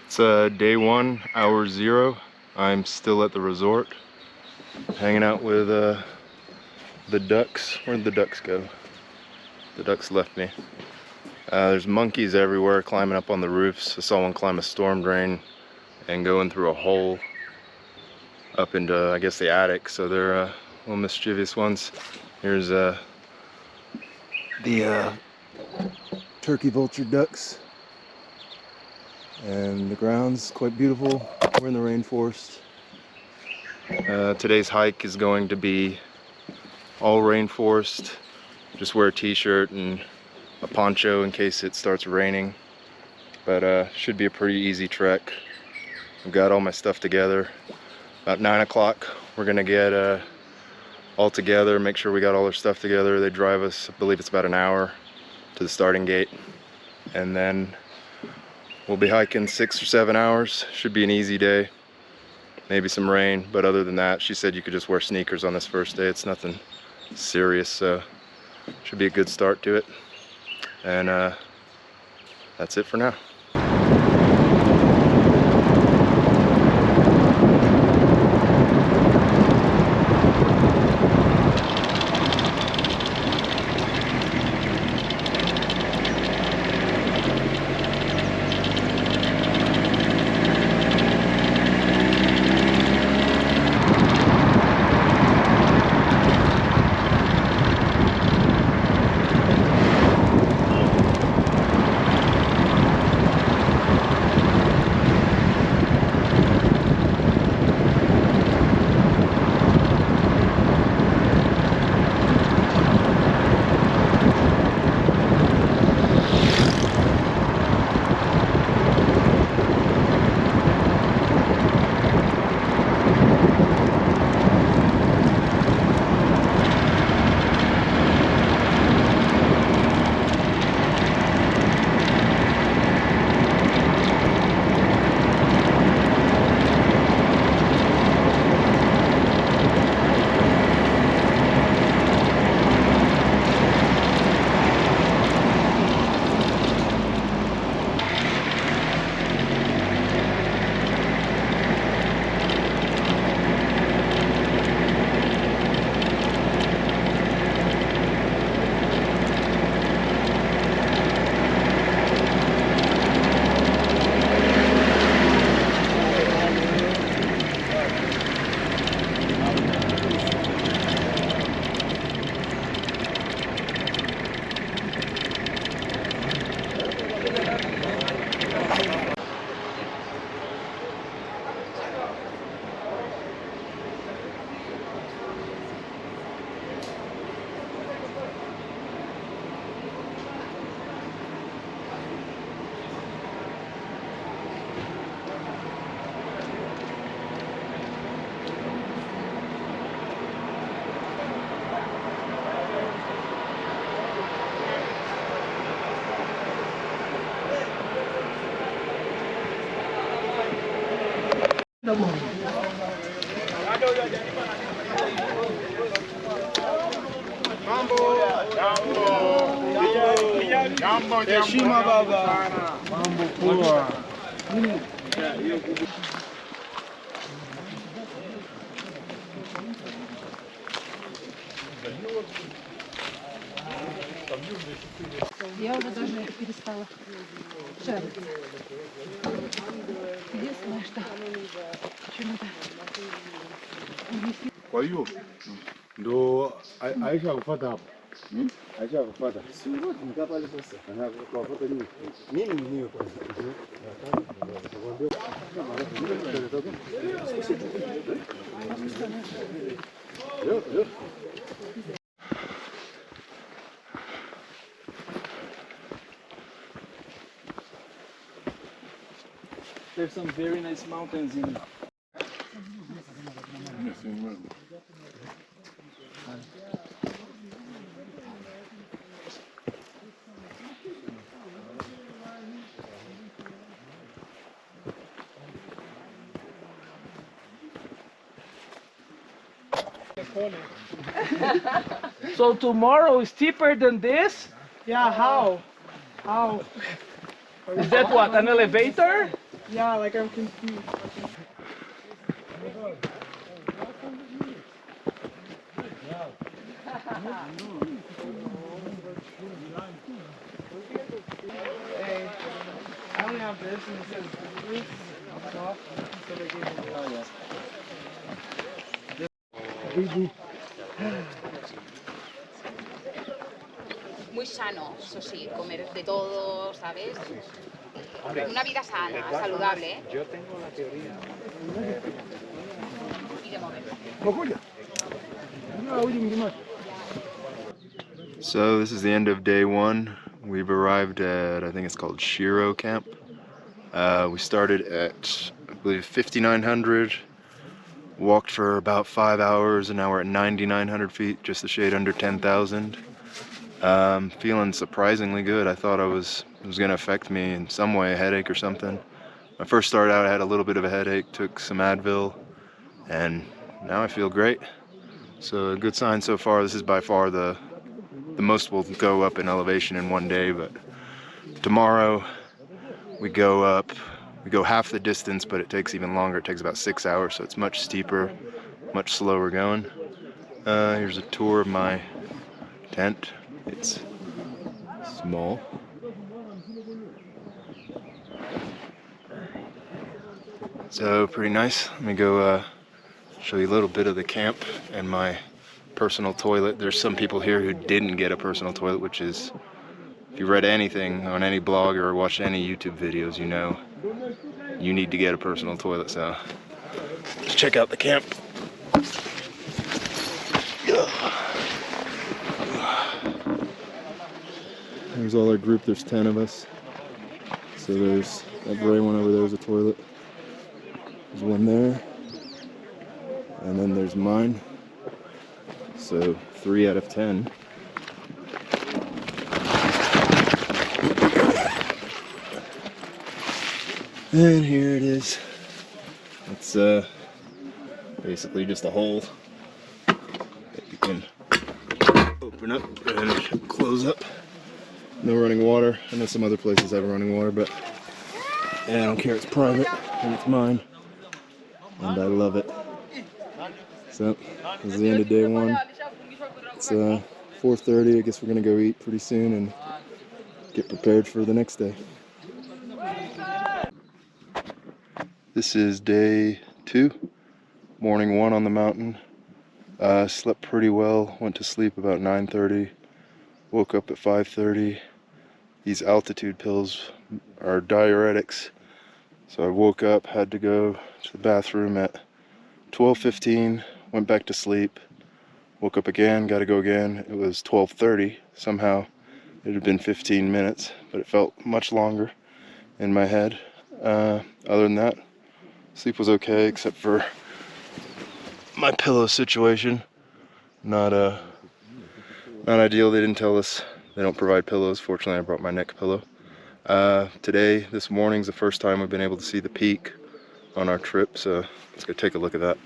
It's day 1, hour 0. I'm still at the resort, hanging out with the ducks. Where'd the ducks go? The ducks left me. There's monkeys everywhere climbing up on the roofs. I saw one climb a storm drain and going through a hole up into, I guess, the attic. So they're little mischievous ones. Here's the turkey vulture ducks. And the ground's quite beautiful. We're in the rainforest. Today's hike is going to be all rainforest. Just wear a t-shirt and a poncho in case it starts raining. But should be a pretty easy trek. I've got all my stuff together. About 9 o'clock we're gonna get all together, make sure we got all our stuff together. They drive us, I believe it's about an hour to the starting gate. And then we'll be hiking 6 or 7 hours. Should be an easy day. Maybe some rain, but other than that, she said you could just wear sneakers on this first day. It's nothing serious, so should be a good start to it. And that's it for now. Heshima baba. Mambo poa. Я уже даже перестала жариться. Единственное, что почему-то Пою. Ndo Aisha kufuata hapo. Aisha kufuata. Si wote nikaa pale sasa. Anakufuata nini? Mimi mwenyewe kwanza. There's some very nice mountains in So tomorrow is cheaper than this? Yeah, how? How? Is that what, an elevator? Yeah, like I'm confused. Hey, I only have this and it says this on top, so they gave me this. Muy sano, eso sí, comer de todo, ¿sabes? Una vida sana, saludable, ¿eh? Yo tengo la teoría. Y de mover. So this is the end of day one. We've arrived at, I think it's called Shiro Camp. We started at, I believe, 5,900, walked for about 5 hours, and now we're at 9,900 feet, just a shade under 10,000. Feeling surprisingly good. I thought it was going to affect me in some way, a headache or something. When I first started out, I had a little bit of a headache, took some Advil, and now I feel great. So a good sign so far. This is by far the most we'll go up in elevation in one day, but tomorrow we go up, we go half the distance, but it takes even longer. It takes about 6 hours, so it's much steeper, much slower going. Here's a tour of my tent. It's small. So pretty nice. Let me go show you a little bit of the camp and my personal toilet. There's some people here who didn't get a personal toilet, which is, if you read anything on any blog or watched any YouTube videos, you know you need to get a personal toilet. So let's check out the camp. There's all our group. There's 10 of us. So there's that gray one over there is a toilet. There's one there. And then there's mine. So 3 out of 10. And here it is. It's basically just a hole that you can open up and close up. No running water. I know some other places have running water, but yeah, I don't care. It's private and it's mine, and I love it. So this is the end of day one. It's 4:30. I guess we're gonna go eat pretty soon and get prepared for the next day. This is day 2, morning 1 on the mountain. Slept pretty well. Went to sleep about 9:30. Woke up at 5:30. These altitude pills are diuretics, so I woke up, had to go to the bathroom at 12:15. Went back to sleep. Woke up again, got to go again. It was 12:30. Somehow it had been 15 minutes, but it felt much longer in my head. Other than that, sleep was okay, except for my pillow situation. Not ideal. They didn't tell us they don't provide pillows. Fortunately, I brought my neck pillow. Today, this morning's the first time we've been able to see the peak on our trip, so let's go take a look at that.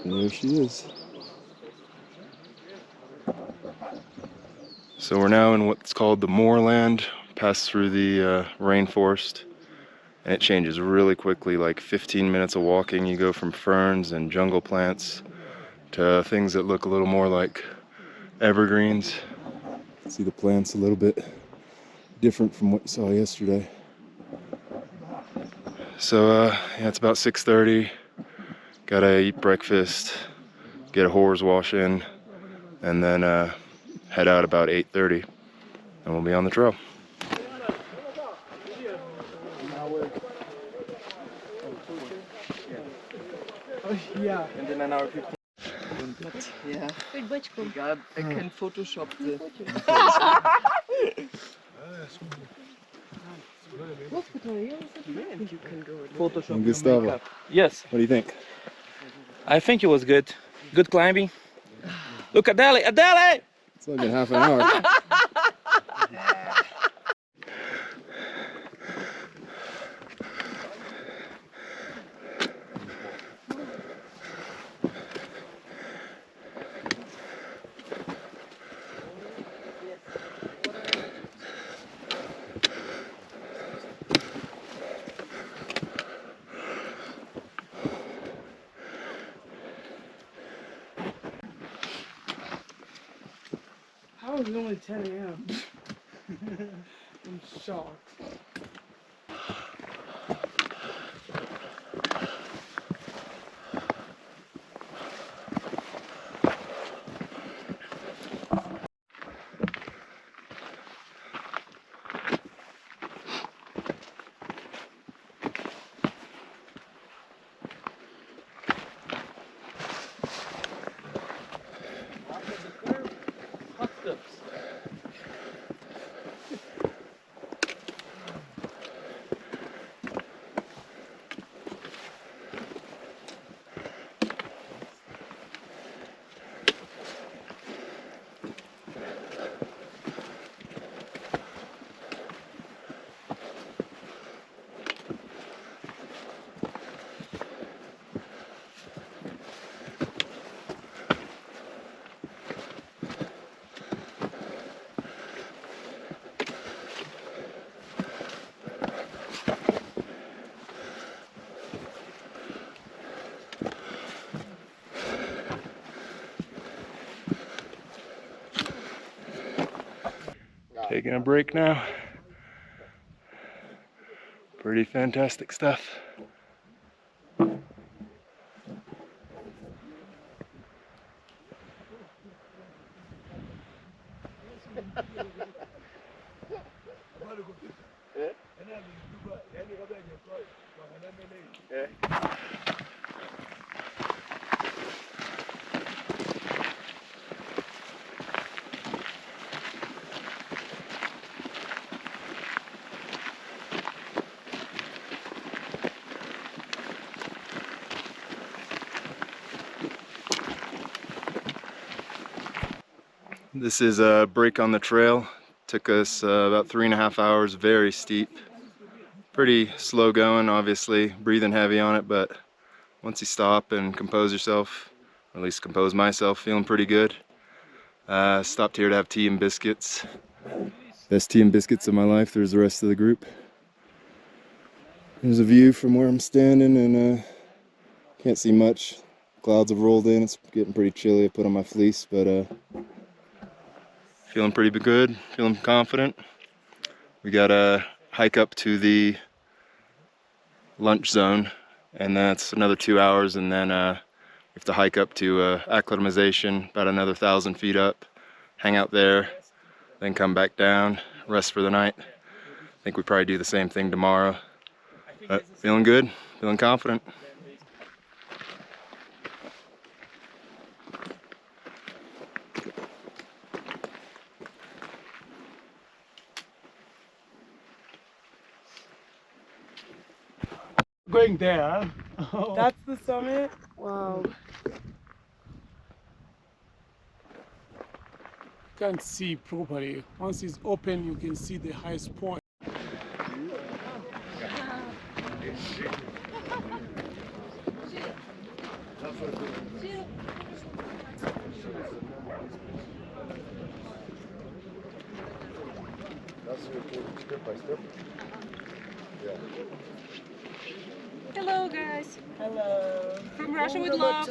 There she is. So we're now in what's called the moorland, pass through the rainforest, and it changes really quickly. Like 15 minutes of walking, you go from ferns and jungle plants to things that look a little more like evergreens. See the plants a little bit different from what you saw yesterday. So yeah, it's about 6:30. Gotta eat breakfast, get a horse wash in, and then head out about 8:30, and we'll be on the trail. Yeah. And then an hour 15. Yeah. God, I can Photoshop this. Photoshop your Gustavo, makeup. Yes. what do you think? I think it was good. Good climbing. Look, Adele! Adele! It's only been half an hour. It's only 10 a.m. I'm shocked. Taking a break now. Pretty fantastic stuff. This is a break on the trail. Took us about 3.5 hours, very steep. Pretty slow going, obviously, breathing heavy on it, but once you stop and compose yourself, or at least compose myself, feeling pretty good. Stopped here to have tea and biscuits. Best tea and biscuits of my life. There's the rest of the group. There's a view from where I'm standing, and can't see much. Clouds have rolled in. It's getting pretty chilly. I put on my fleece, but feeling pretty good, feeling confident. We got a hike up to the lunch zone, and that's another 2 hours, and then we have to hike up to acclimatization, about another 1,000 feet up, hang out there, then come back down, rest for the night. I think we probably do the same thing tomorrow. But feeling good, feeling confident. Going there. Huh? That's the summit? Wow. Can't see properly. Once it's open, you can see the highest point. Hello, guys. Hello. From Russia with love.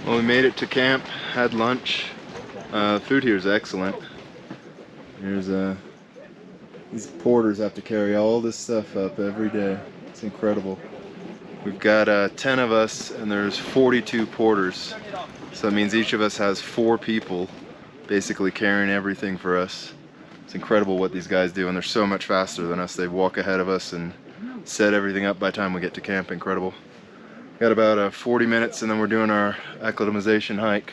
Well, we made it to camp, had lunch. Food here is excellent. There's these porters have to carry all this stuff up every day. It's incredible. We've got 10 of us, and there's 42 porters. So that means each of us has 4 people basically carrying everything for us. It's incredible what these guys do, and they're so much faster than us. They walk ahead of us and set everything up by the time we get to camp. Incredible. Got about 40 minutes, and then we're doing our acclimatization hike.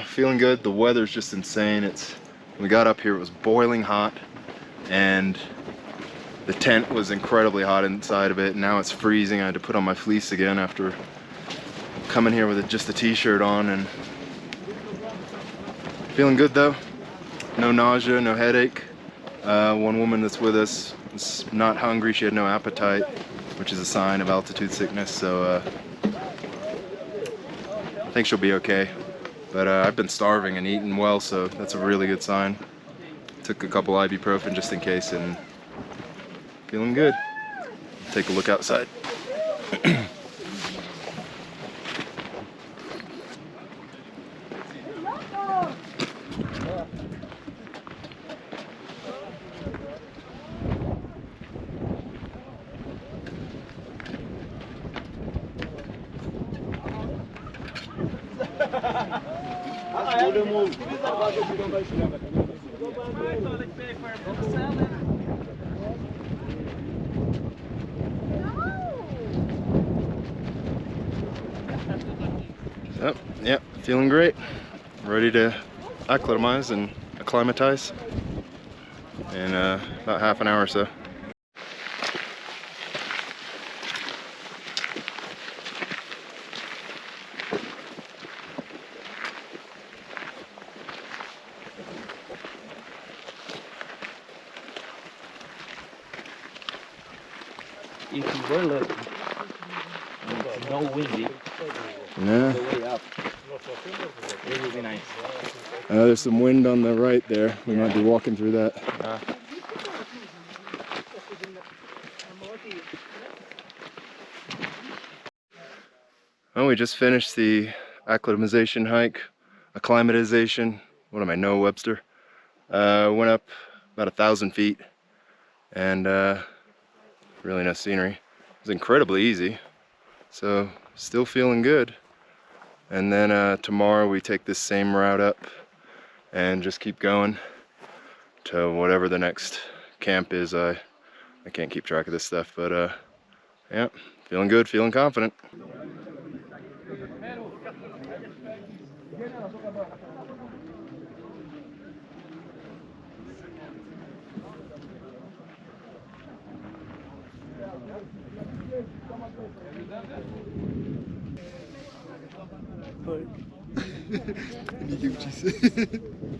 Feeling good. The weather's just insane. When we got up here, it was boiling hot, and the tent was incredibly hot inside of it. Now it's freezing. I had to put on my fleece again after coming here with just a t-shirt on, and Feeling good though. No nausea, no headache. One woman that's with us was not hungry. She had no appetite, which is a sign of altitude sickness. So I think she'll be okay. But I've been starving and eating well, so that's a really good sign. Took a couple ibuprofen just in case, and feeling good. Take a look outside. Yep, feeling great. Ready to acclimatize in about half an hour or so. If you were lucky, it's no windy, Yeah. the way up, it would be nice. There's some wind on the right there. We might be walking through that. Well, we just finished the acclimatization hike. Acclimatization. What am I, Noah Webster? Went up about 1,000 feet, and really nice scenery. It was incredibly easy, so still feeling good. And then tomorrow we take this same route up and just keep going to whatever the next camp is. I can't keep track of this stuff, but yeah, feeling good, feeling confident.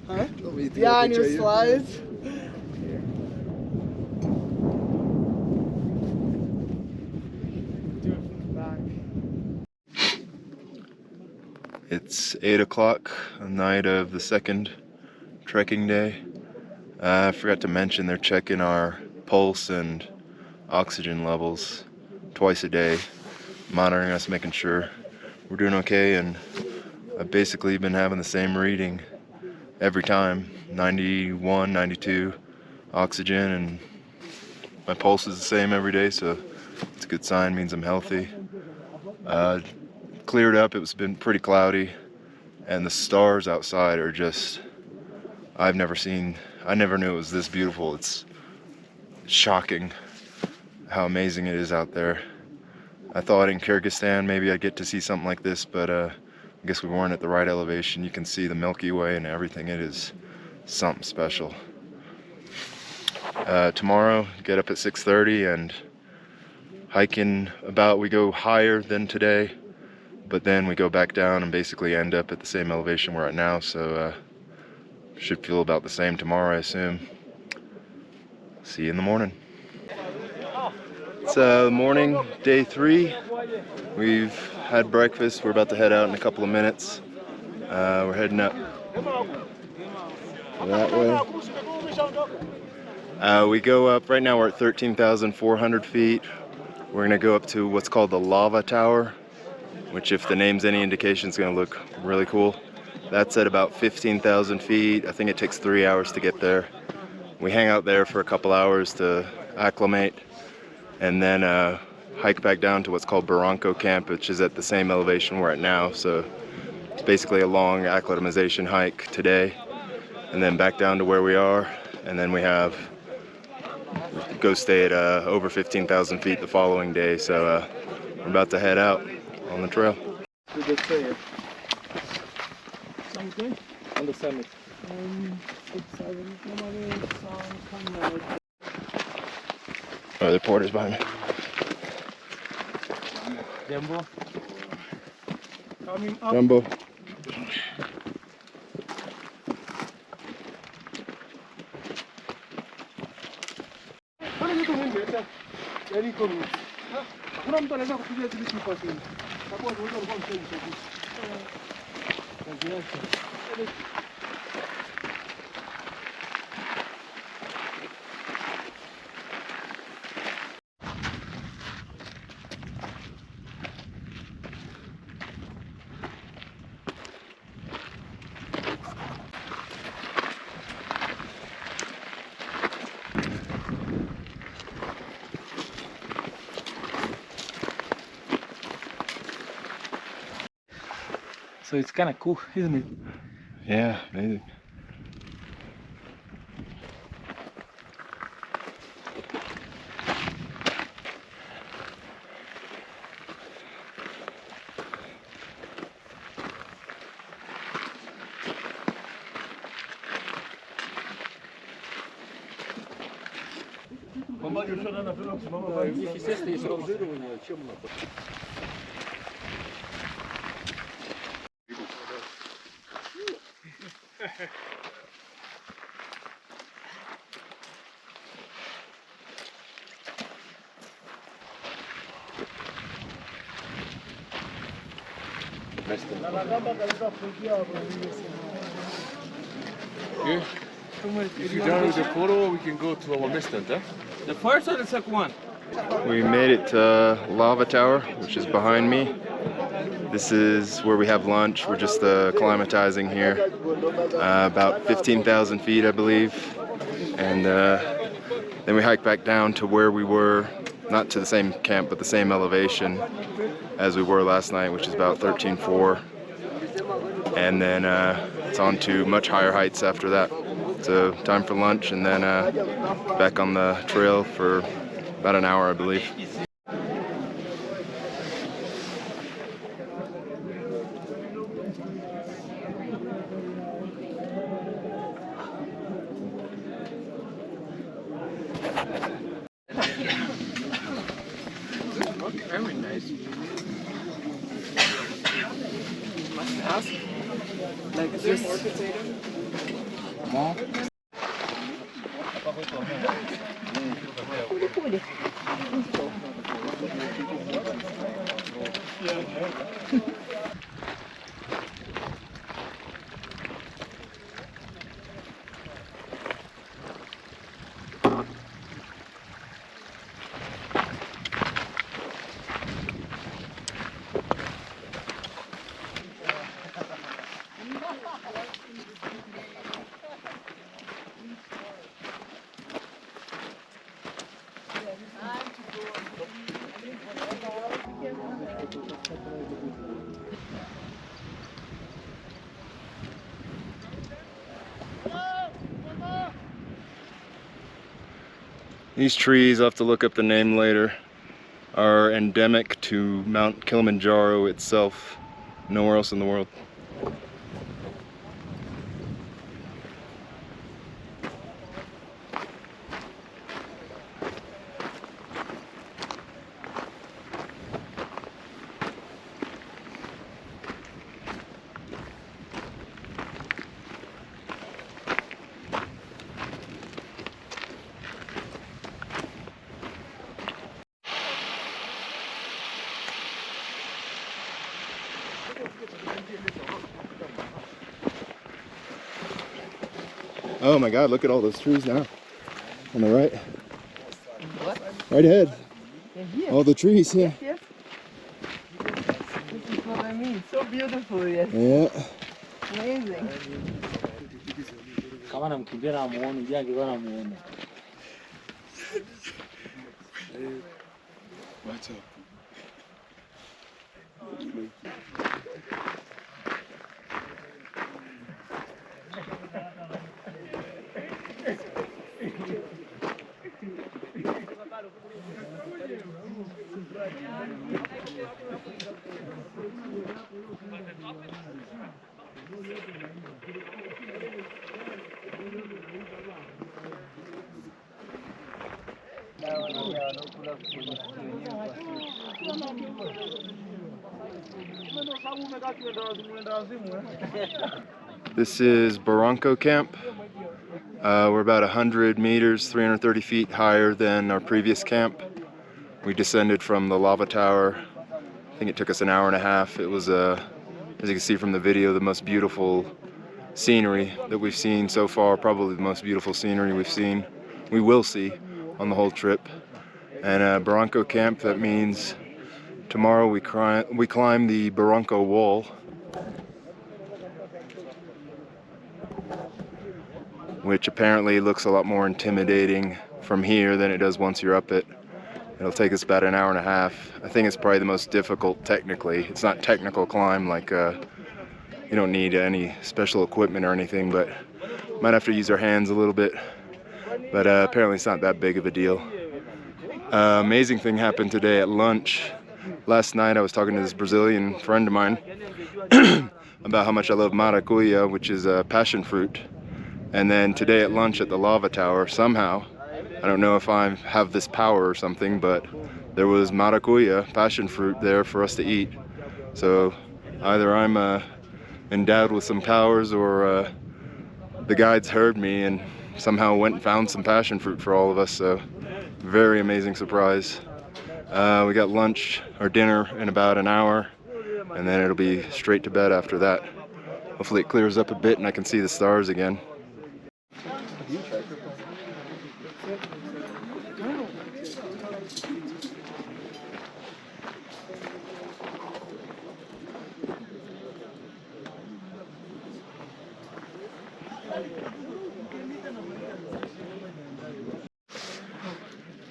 Huh? Yeah, on your slides. Do it from the back. It's 8 o'clock, the night of the second trekking day. I forgot to mention they're checking our pulse and oxygen levels twice a day, monitoring us, making sure we're doing okay, and I've basically been having the same reading every time, 91, 92 oxygen, and my pulse is the same every day, so it's a good sign, means I'm healthy. Cleared up, it's been pretty cloudy, and the stars outside are just, I never knew it was this beautiful. It's shocking how amazing it is out there. I thought in Kyrgyzstan maybe I'd get to see something like this, but I guess we weren't at the right elevation. You can see the Milky Way and everything. It is something special. Tomorrow, get up at 6:30 and hiking we go higher than today, but then we go back down and basically end up at the same elevation we're at now, so should feel about the same tomorrow, I assume. See you in the morning. It's morning, day 3. We've had breakfast. We're about to head out in a couple of minutes. We're heading up that way. We go up, right now we're at 13,400 feet. We're gonna go up to what's called the Lava Tower, which, if the name's any indication, is gonna look really cool. That's at about 15,000 feet. I think it takes 3 hours to get there. We hang out there for a couple hours to acclimate, and then hike back down to what's called Barranco Camp, which is at the same elevation we're at now. So it's basically a long acclimatization hike today, and then back down to where we are, and then we go stay at over 15,000 feet the following day. So we're about to head out on the trail. On the summit. Oh, the porter's behind me. Jumbo. Coming up. Jumbo. mtu mwingine hata yani iko nusu. Hakuna mtu anaweza kupiga zile chupa tena. Sababu watu wote walikuwa mshaji chaguzi. Kazi yake. So it's kind of cool, isn't it? Yeah, amazing. If you're done with the photo, we can go to our Mustang, huh? The first or the second one? We made it to Lava Tower, which is behind me. This is where we have lunch. We're just acclimatizing here. About 15,000 feet, I believe. And then we hike back down to where we were, not to the same camp, but the same elevation as we were last night, which is about 13,400. And then it's on to much higher heights after that. So time for lunch and then back on the trail for about an hour, I believe. Very nice. Must ask. Like this. More. These trees, I'll have to look up the name later, are endemic to Mount Kilimanjaro itself, nowhere else in the world. Oh my God, look at all those trees now. On the right. What? Right ahead. Yeah, here. All the trees, yeah. Yes. This is what I mean. So beautiful, yes. Yeah. Amazing. Kama namkimbia na muone, je, angekuwa namuona. What's up? This is Barranco Camp. We're about 100 meters, 330 feet higher than our previous camp. We descended from the lava tower. I think it took us an hour and a half. It was, as you can see from the video, the most beautiful scenery that we've seen so far, probably the most beautiful scenery we will see on the whole trip. And Barranco Camp, that means tomorrow we climb the Barranco Wall, which apparently looks a lot more intimidating from here than it does once you're up it. It'll take us about an hour and a half. I think it's probably the most difficult technically. It's not technical climb, like you don't need any special equipment or anything, but might have to use our hands a little bit. But apparently it's not that big of a deal. Amazing thing happened today at lunch. Last night I was talking to this Brazilian friend of mine about how much I love maracuya, which is a passion fruit. And then today at lunch at the lava tower, somehow, I don't know if I have this power or something, but there was maracuya, passion fruit, there for us to eat. So either I'm endowed with some powers, or the guides heard me and somehow went and found some passion fruit for all of us. So very amazing surprise. We got lunch or dinner in about an hour, and then it'll be straight to bed after that. Hopefully it clears up a bit and I can see the stars again.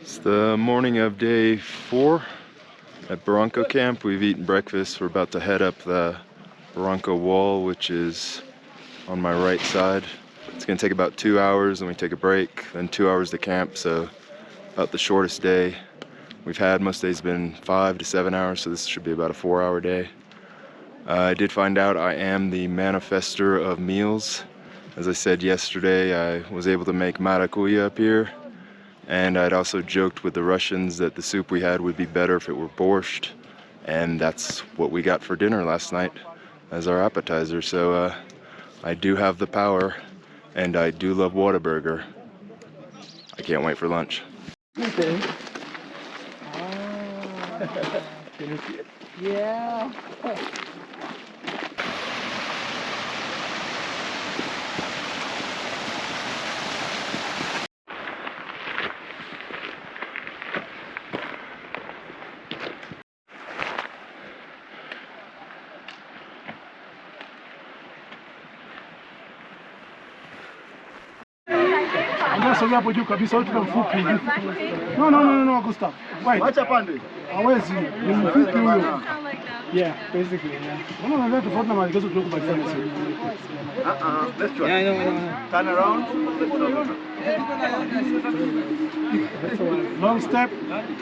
It's the morning of day 4 at Bronco Camp. We've eaten breakfast. We're about to head up the Barranco Wall, which is on my right side. It's going to take about 2 hours, and we take a break, then 2 hours to camp, so about the shortest day we've had. Most days have been 5 to 7 hours, so this should be about a 4-hour day. I did find out I am the manifester of meals. As I said yesterday, I was able to make maracuya up here, and I'd also joked with the Russians that the soup we had would be better if it were borscht, and that's what we got for dinner last night as our appetizer. So I do have the power, and I do love Whataburger. I can't wait for lunch. Okay. Can you see it? Yeah. Anasogea hapo juu kabisa, wote na mfupi. No, Gustav. Wait. Acha pande. Hawezi. Ni mfupi huyo. Yeah, basically, yeah. Mbona unataka tofauti na maelekezo tuliyokubaliana sasa? Let's try. Yeah, I know. Turn around. Long step.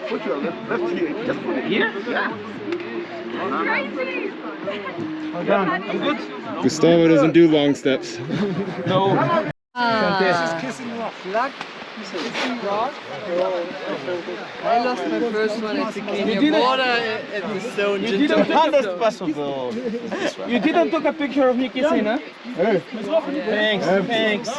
Put your left here. Just put it Here? Yeah. Well done. I'm good. Gustavo doesn't do long steps. No. This is kissing rock. Kissing rock? I lost my first one at the Kenya border at the stone. You didn't that's possible. You didn't take a picture of me kissing, huh? Hey. Thanks, thanks.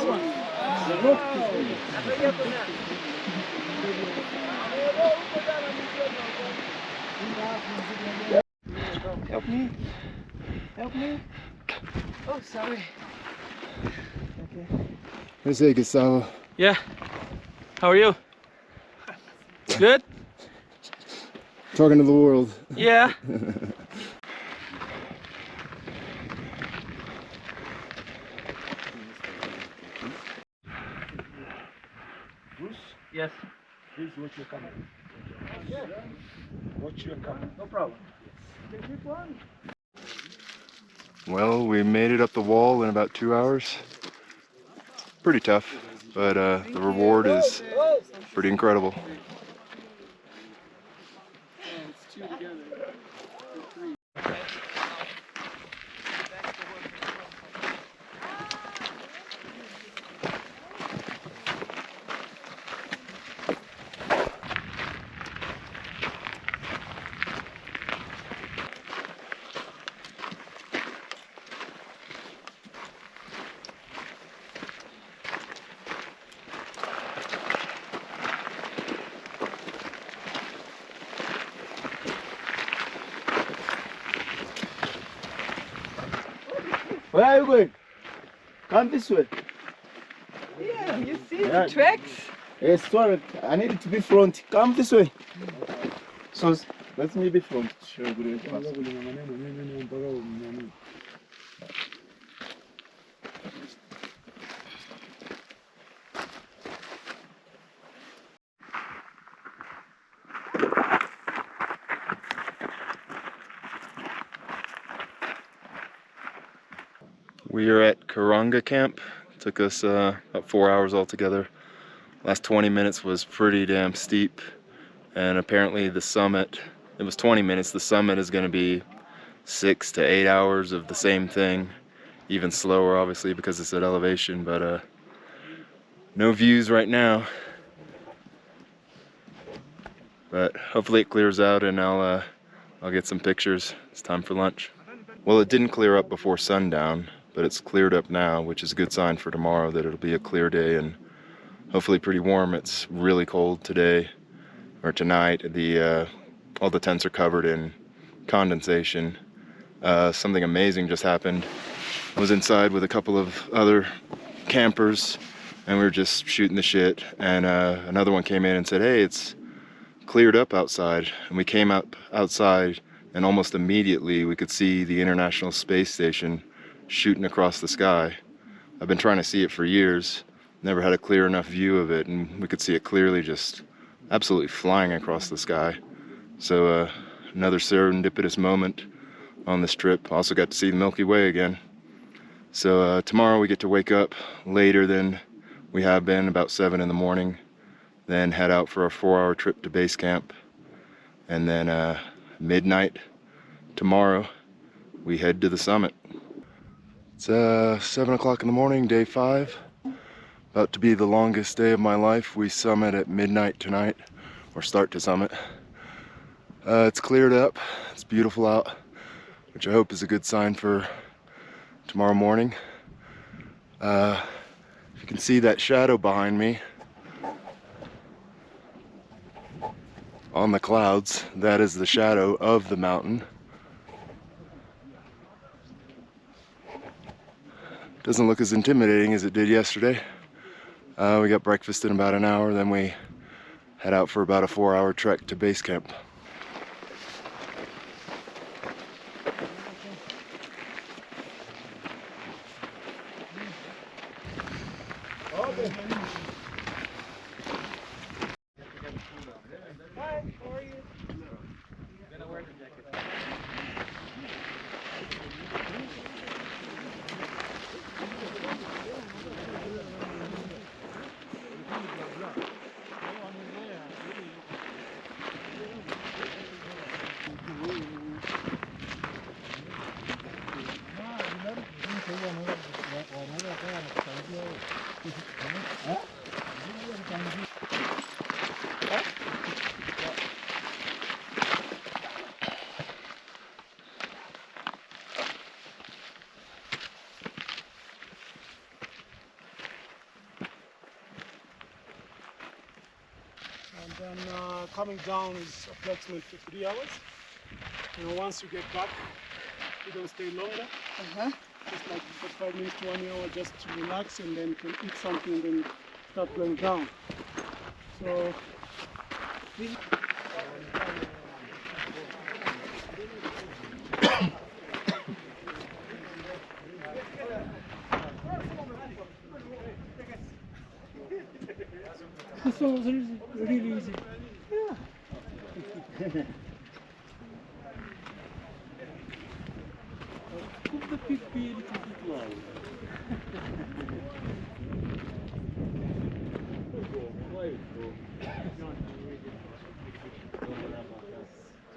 Help me. Help me. Oh, sorry. Hey, Gustavo. Yeah. How are you? Good? Talking to the world. Yeah. Yes. Please watch your camera. Watch your camera. No problem. Well, we made it up the wall in about 2 hours. Pretty tough, but the reward is pretty incredible. going? Come this way. Yeah, you see the tracks? Yes, sorry. I need it to be front. Come this way. So let me be front. Sure, good. We are at Karanga Camp. Took us about 4 hours altogether. Last 20 minutes was pretty damn steep, and apparently the summit, it was 20 minutes. The summit is going to be 6 to 8 hours of the same thing, even slower obviously because it's at elevation, but no views right now. But hopefully it clears out and I'll get some pictures. It's time for lunch. Well, it didn't clear up before sundown, but it's cleared up now, which is a good sign for tomorrow that it'll be a clear day and hopefully pretty warm. It's really cold today, or tonight. All the tents are covered in condensation. Something amazing just happened. I was inside with a couple of other campers and we were just shooting the shit, and another one came in and said, hey, it's cleared up outside. And we came up outside and almost immediately we could see the International Space Station shooting across the sky. I've been trying to see it for years, never had a clear enough view of it, and we could see it clearly just absolutely flying across the sky. So another serendipitous moment on this trip. Also got to see the Milky Way again. So tomorrow we get to wake up later than we have been, about 7 in the morning, then head out for a 4-hour trip to base camp, and then midnight tomorrow we head to the summit. It's 7 o'clock in the morning, day 5. About to be the longest day of my life. We summit at midnight tonight, or start to summit. It's cleared up, it's beautiful out, which I hope is a good sign for tomorrow morning. If you can see that shadow behind me on the clouds, that is the shadow of the mountain. Doesn't look as intimidating as it did yesterday. We got breakfast in about an hour, then we head out for about a 4-hour trek to base camp. And then coming down is approximately 3 hours. You know, once you get back, you don't stay longer. Just like 45 minutes to 1 hour just to relax, and then you can eat something and then start going down. So this one was really easy. Yeah. Could the pig be a little bit loud?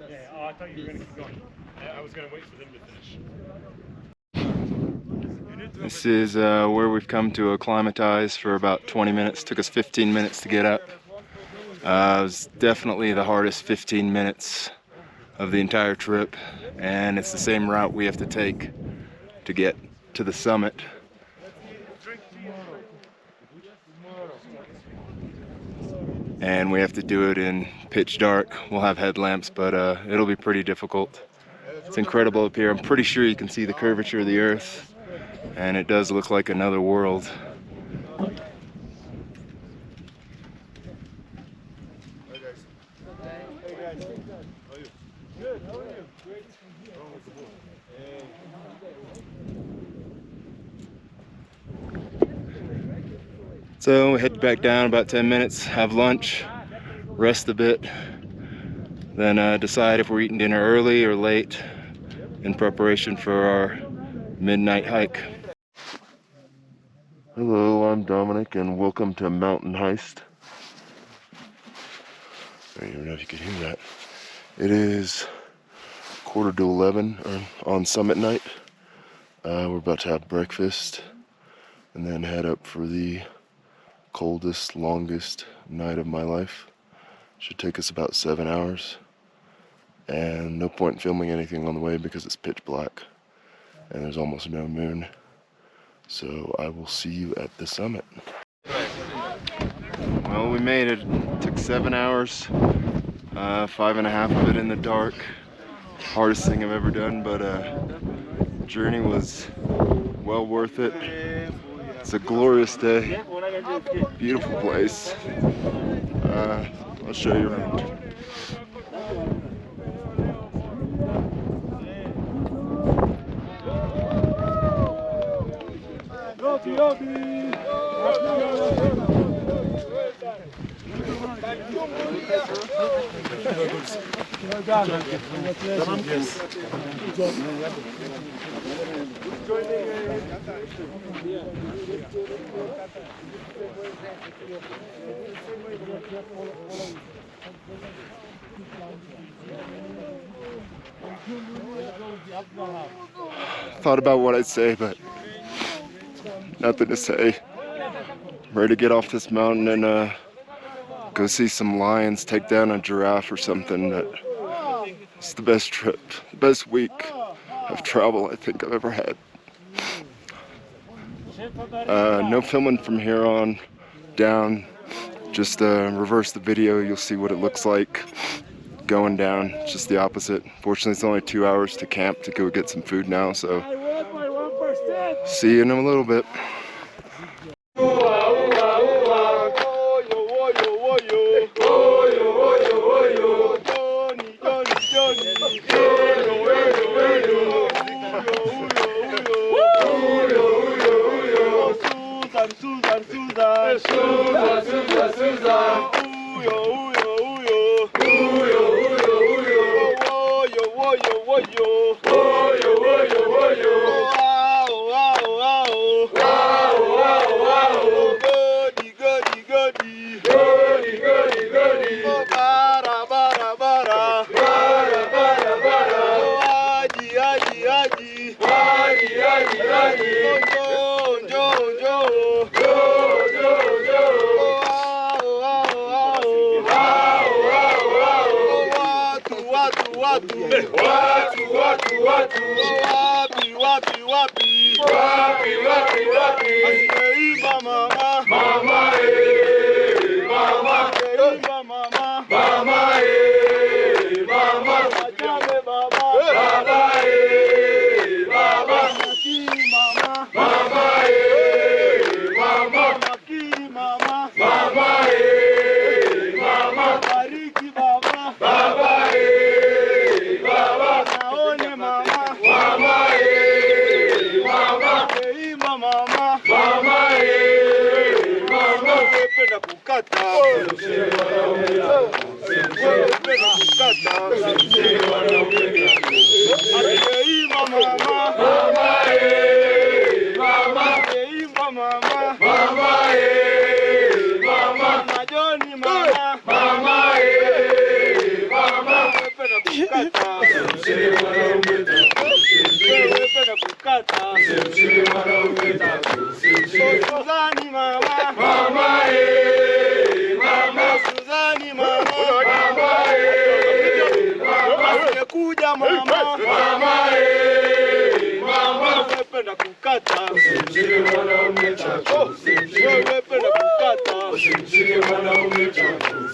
Yeah, oh, I thought you were going to keep going. I was going to wait for them to finish. This is where we've come to acclimatize for about 20 minutes. Took us 15 minutes to get up. It was definitely the hardest 15 minutes of the entire trip, and it's the same route we have to take to get to the summit. And we have to do it in pitch dark. We'll have headlamps, but it'll be pretty difficult. It's incredible up here. I'm pretty sure you can see the curvature of the earth. and it does look like another world. So we head back down about 10 minutes, have lunch, rest a bit, then decide if we're eating dinner early or late in preparation for our midnight hike. Hello, I'm Dominic and welcome to Mountain Heist. I don't even know if you could hear that. It is 11:45 on summit night. We're about to have breakfast and then head up for the coldest, longest night of my life. Should take us about 7 hours. And no point in filming anything on the way because it's pitch black and there's almost no moon. So I will see you at the summit. Well, we made it. It took 7 hours, 5.5 of it in the dark. Hardest thing I've ever done, but the journey was well worth it. It's a glorious day, beautiful place. I'll show you around. Thought about what I'd say, but nothing to say. I'm ready to get off this mountain and go see some lions, take down a giraffe or something. It's the best trip, the best week of travel I think I've ever had. No filming from here on down. Just reverse the video, you'll see what it looks like going down. It's just the opposite. Fortunately, it's only 2 hours to camp to go get some food now, so see you in a little bit.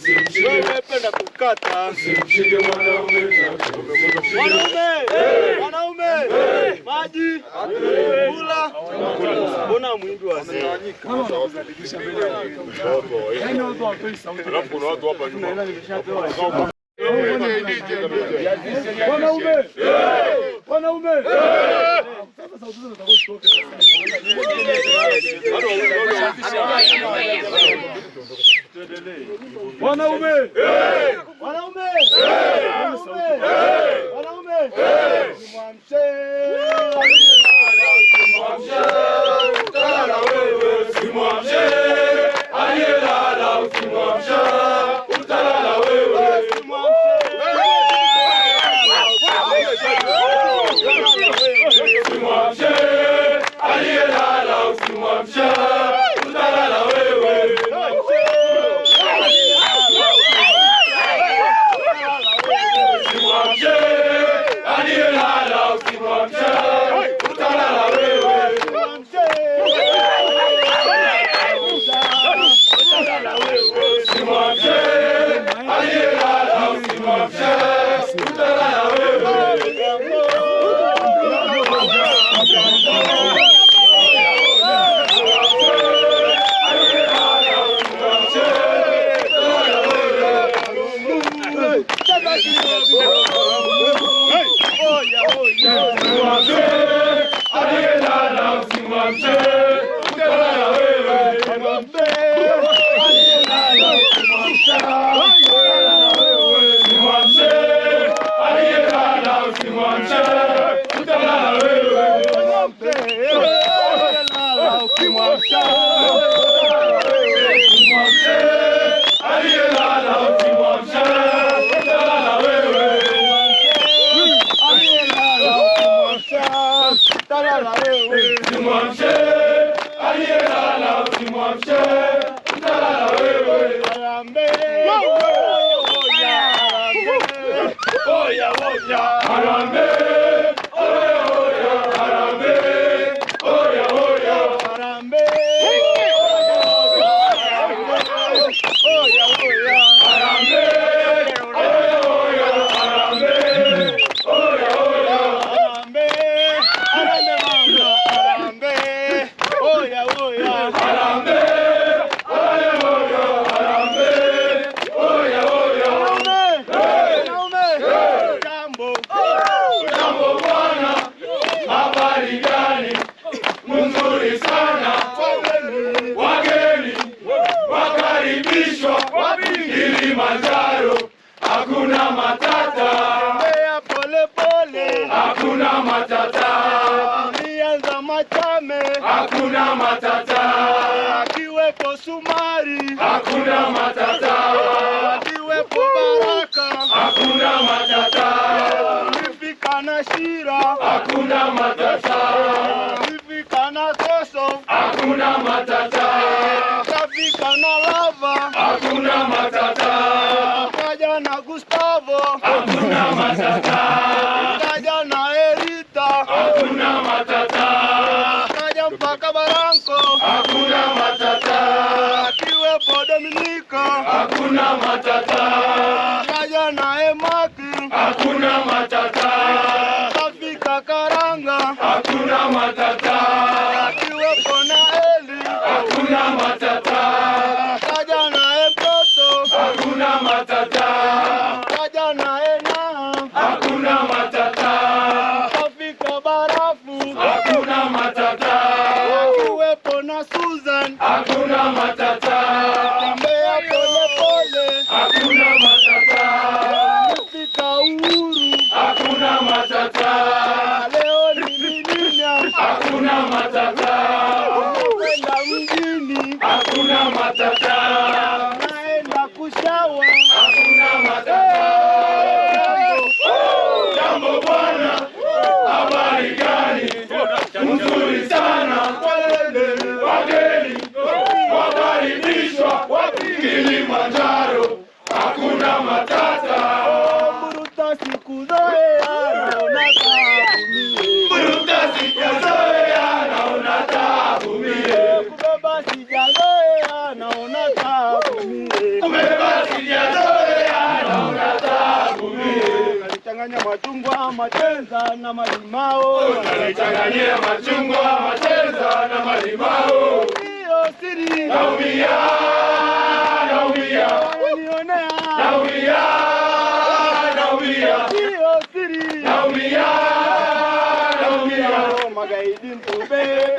Penda kukata. Wanaume, maji, kula. Mbona mwimbi wazee? Alafu kuna watu hapa nyuma. Wanaume. Kilimanjaro, hakuna matata. Tembea pole pole, hakuna matata. Nianza Machame, hakuna matata. Akiwepo Sumari, hakuna matata. Akiwepo Baraka, hakuna matata. Nifika na Shira, hakuna matata. Nifika na Koso, hakuna matata. Kafika na Lava, hakuna matata. Kaja na Gustavo, hakuna matata. Kaja na Erita, hakuna matata. Kaja mpaka Barranco, hakuna matata. Akiwepo Dominica, hakuna matata. Kaja na Emaki, hakuna matata. Kafika Karanga, hakuna matata. Akiwepo na Eli, hakuna matata. Kaja na Mtoto, hakuna matata. Kaja na Ena, hakuna matata. Kafika Barafu, hakuna matata. Akiwepo na Susan, hakuna matata. Tembea pole pole, hakuna matata. Kafika Uhuru, hakuna matata. leo ni Minya, hakuna matata. kwenda mjini, hakuna matata. naenda kushawa, hakuna matata. Jambo bwana, habari gani? Nzuri sana. Wageni wakaribishwa Kilimanjaro, hakuna matata. Buruta sikuzoea, naona tabu. Buruta sikuzoea, naona tabu mie. Kubeba sijazoea, naona tabu. Kubeba sijazoea naona tabu mie. Nalichanganya machungwa, matenza na malimao. Nalichanganyia machungwa, matenza na malimao. Hiyo siri naumia, naumia, wanionea naumia, naumia, hiyo siri naumia, naumia, magaidi ntubebe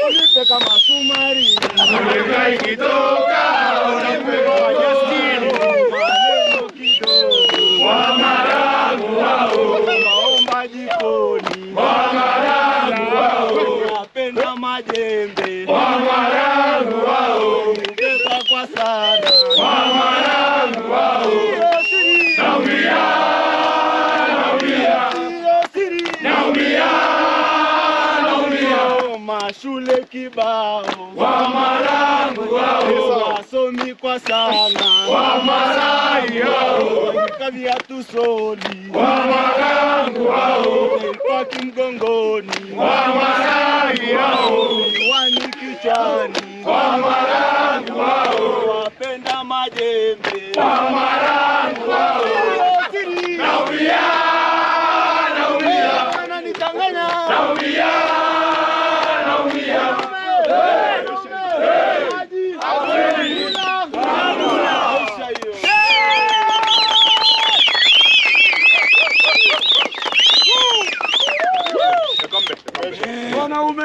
unipe kama sumari, Uneka ikitoka unipe kama Justin, maneno kidogo wa marangu wao, maomba jikoni, wa marangu wao, napenda majembe, wa marangu wao, ubeba kwa sana, wa marangu wao. hiyo siri Naumia, naumia, hiyo siri naumia, naumia, mashule kibao, wa marangu wao, wasomi kwa sana, wa marangu wao, kaviatu soli, wa marangu wao, paki mgongoni, wa marangu wao, miwani kichwani, wa marangu wao, wapenda majembe, wa marangu wao. hiyo siri Naumia, naumia, ananichanganya, naumia, naumia. Wanaume